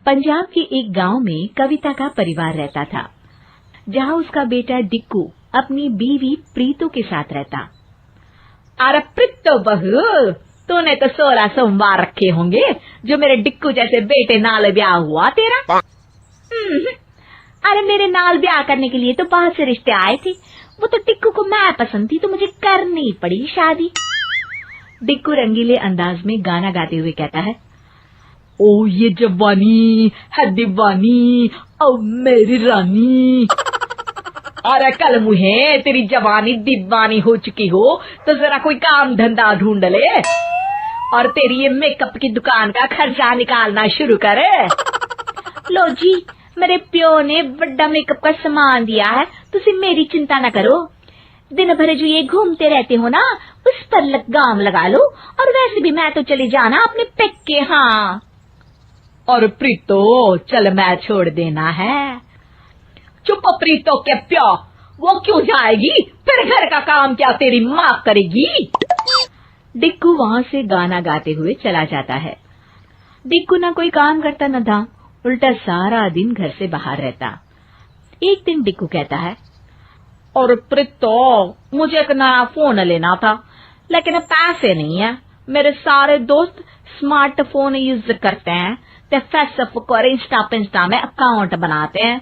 पंजाब के एक गांव में कविता का परिवार रहता था, जहां उसका बेटा डिक्कू अपनी बीवी प्रीतो के साथ रहता। अरे प्रीतो बहू, तूने तो 16 सोमवार रखे होंगे जो मेरे डिक्कू जैसे बेटे नाल ब्याह हुआ तेरा। अरे मेरे नाल ब्याह करने के लिए तो बहुत से रिश्ते आए थे, वो तो डिक्कू को मैं पसंद थी तो मुझे करनी पड़ी शादी। डिक्कू रंगीले अंदाज में गाना गाते हुए कहता है, ओ ये जवानी है दीवानी, ओ मेरी रानी। अरे कल मुहे तेरी जवानी दीवानी हो चुकी हो तो जरा कोई काम धंधा ढूंढ ले और तेरी ये मेकअप की दुकान का खर्चा निकालना शुरू करे। लो जी, मेरे प्यो ने बड़ा मेकअप का सामान दिया है, तुसी मेरी चिंता न करो। दिन भर जो ये घूमते रहते हो ना, उस पर लगाम लगा लो, और वैसे भी मैं तो चली जाना अपने पेके। हाँ और प्रीतो चल मैं छोड़ देना है। चुप प्रीतो के प्यो, वो क्यों जाएगी, फिर घर का काम क्या तेरी माँ करेगी। डिक्कू वहाँ से गाना गाते हुए चला जाता है। डिक्कू ना कोई काम करता न था, उल्टा सारा दिन घर से बाहर रहता। एक दिन डिक्कू कहता है, और प्रीतो मुझे एक नया फोन लेना था, लेकिन पैसे नहीं है। मेरे सारे दोस्त स्मार्टफोन यूज करते हैं, ते फेसबुक और इंस्टा में अकाउंट बनाते हैं।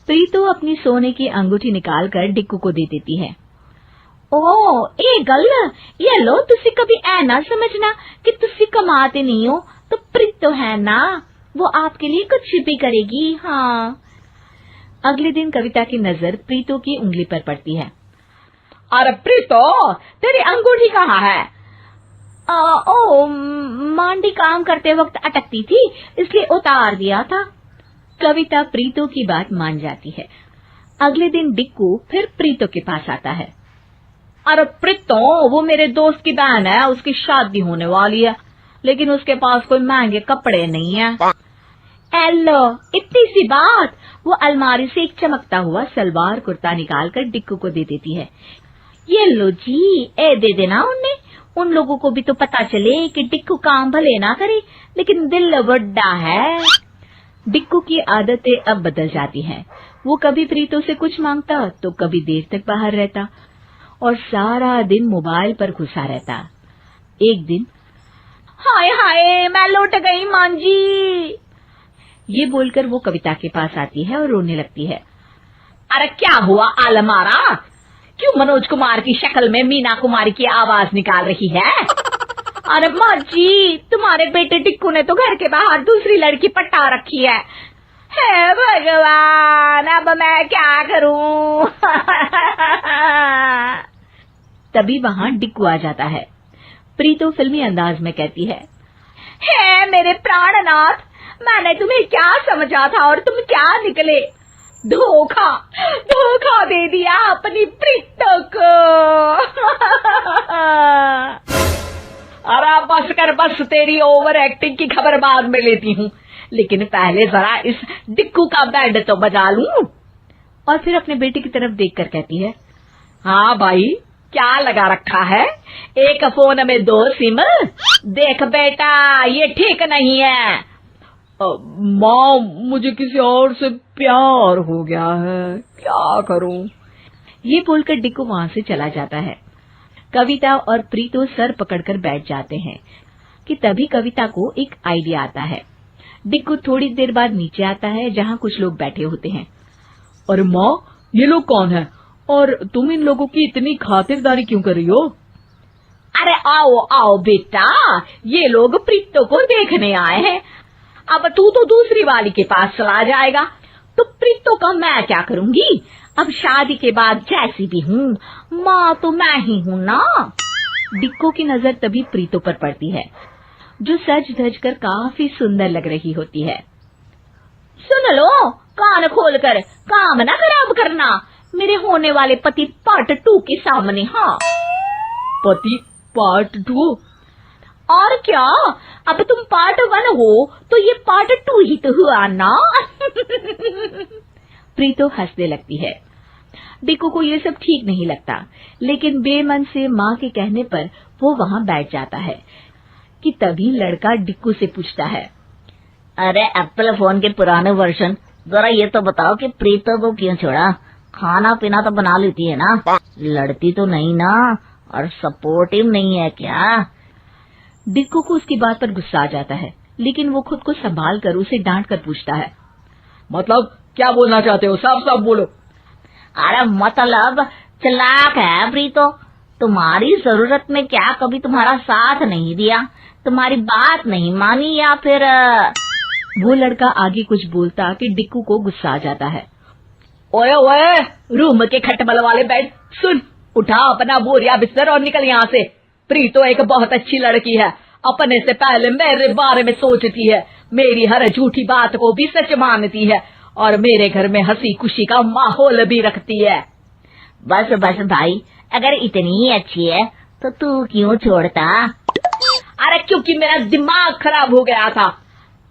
प्रीतो अपनी सोने की अंगूठी निकालकर डिक्कू को दे देती है। ओ ए गल, ये लो, तुसी कभी ऐ ना समझना कि तुसी कमाते नहीं हो, तो प्रीतो है ना, वो आपके लिए कुछ भी करेगी। हाँ। अगले दिन कविता की नजर प्रीतो की उंगली पर पड़ती है। अरे प्रीतो, तेरी अंगूठी कहाँ है? ओ मांडी काम करते वक्त अटकती थी, इसलिए उतार दिया था। कविता प्रीतो की बात मान जाती है। अगले दिन डिक्कू फिर प्रीतो के पास आता है। अरे प्रीतो, वो मेरे दोस्त की बहन है, उसकी शादी होने वाली है, लेकिन उसके पास कोई महंगे कपड़े नहीं है। एलो, इतनी सी बात। वो अलमारी से एक चमकता हुआ सलवार कुर्ता निकालकर डिक्कू को दे देती है। ये लो जी, ए दे देना उन्हें, उन लोगों को भी तो पता चले कि डिक्कू काम भले ना करे, लेकिन दिल बड़ा है। डिक्कू की आदतें अब बदल जाती हैं। वो कभी प्रीतो से कुछ मांगता तो कभी देर तक बाहर रहता और सारा दिन मोबाइल पर घुसा रहता। एक दिन, हाय हाय मैं लौट गई मांझी, ये बोलकर वो कविता के पास आती है और रोने लगती है। अरे क्या हुआ आलमारा, क्यों मनोज कुमार की शक्ल में मीना कुमारी की आवाज निकाल रही है? अरे माँ जी, तुम्हारे बेटे डिक्कू ने तो घर के बाहर दूसरी लड़की पटा रखी है। हे भगवान, अब मैं क्या करूं? तभी वहाँ डिक्कू आ जाता है। प्रीतो फिल्मी अंदाज में कहती है, हे मेरे प्राणनाथ, मैंने तुम्हें क्या समझा था और तुम क्या निकले? धोखा धोखा दे दिया अपनी प्रीतो को। अरे बस कर बस, तेरी ओवर एक्टिंग की खबर बाद में लेती हूँ, लेकिन पहले जरा इस डिक्कू का बैंड तो बजा लूं। और फिर अपने बेटे की तरफ देखकर कहती है, हाँ भाई, क्या लगा रखा है, एक फोन में 2 सिम? देख बेटा, ये ठीक नहीं है। माँ, मुझे किसी और से प्यार हो गया है, क्या करूं? ये बोलकर डिक्कू वहां से चला जाता है। कविता और प्रीतो सर पकड़कर बैठ जाते हैं कि तभी कविता को एक आइडिया आता है। डिक्कू थोड़ी देर बाद नीचे आता है, जहाँ कुछ लोग बैठे होते हैं। और माँ, ये लोग कौन है और तुम इन लोगों की इतनी खातिरदारी क्यों कर रही हो? अरे आओ आओ बेटा, ये लोग प्रीतो को देखने आए हैं। अब तू तो दूसरी वाली के पास चला जाएगा, तो प्रीतो का मैं क्या करूंगी? अब शादी के बाद जैसी भी हूँ, माँ तो मैं ही हूँ ना। डिक्कू की नजर तभी प्रीतो पर पड़ती है, जो सज धज कर काफी सुंदर लग रही होती है। सुन लो, कान खोलकर काम ना खराब करना मेरे होने वाले पति पार्ट 2 के सामने। हाँ, पति पार्ट 2? और क्या, अब तुम पार्ट 1 हो तो ये पार्ट 2 ही तो हुआ ना। प्रीतो हंसने लगती है। डिक्कू को ये सब ठीक नहीं लगता, लेकिन बेमन से माँ के कहने पर वो वहाँ बैठ जाता है कि तभी लड़का डिक्कू से पूछता है, अरे एप्पल फोन के पुराने वर्जन, जरा ये तो बताओ कि प्रीतो को क्यों छोड़ा? खाना पीना तो बना लेती है ना, लड़ती तो नहीं ना, और सपोर्टिव नहीं है क्या? डिक्कू को उसकी बात पर गुस्सा आ जाता है, लेकिन वो खुद को संभाल कर उसे डांट कर पूछता है, मतलब क्या बोलना चाहते हो? साफ साफ बोलो। अरे मतलब चालाक है प्रीतो, तुम्हारी जरूरत में क्या कभी तुम्हारा साथ नहीं दिया, तुम्हारी बात नहीं मानी, या फिर वो लड़का आगे कुछ बोलता कि डिक्कू को गुस्सा आ जाता है। ओए ओए, रूम के खटमल वाले बेड, सुन, उठा अपना बोरिया बिस्तर और निकल यहाँ से। प्रीतो एक बहुत अच्छी लड़की है, अपने से पहले मेरे बारे में सोचती है, मेरी हर झूठी बात को भी सच मानती है, और मेरे घर में हंसी खुशी का माहौल भी रखती है। बस बस भाई, अगर इतनी ही अच्छी है तो तू क्यों छोड़ता? अरे क्योंकि मेरा दिमाग खराब हो गया था,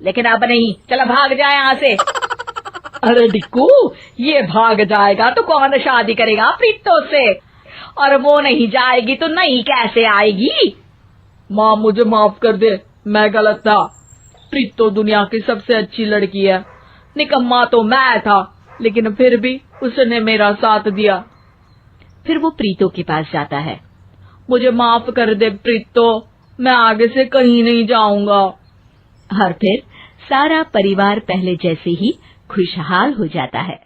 लेकिन अब नहीं, चलो भाग जाए यहाँ से। अरे डिक्कू, ये भाग जाएगा तो कौन शादी करेगा प्रीतो से, और वो नहीं जाएगी तो नहीं कैसे आएगी? माँ मुझे माफ कर दे, मैं गलत था। प्रीतो दुनिया की सबसे अच्छी लड़की है, निकम्मा तो मैं था, लेकिन फिर भी उसने मेरा साथ दिया। फिर वो प्रीतो के पास जाता है। मुझे माफ कर दे प्रीतो, मैं आगे से कहीं नहीं जाऊंगा। और फिर सारा परिवार पहले जैसे ही खुशहाल हो जाता है।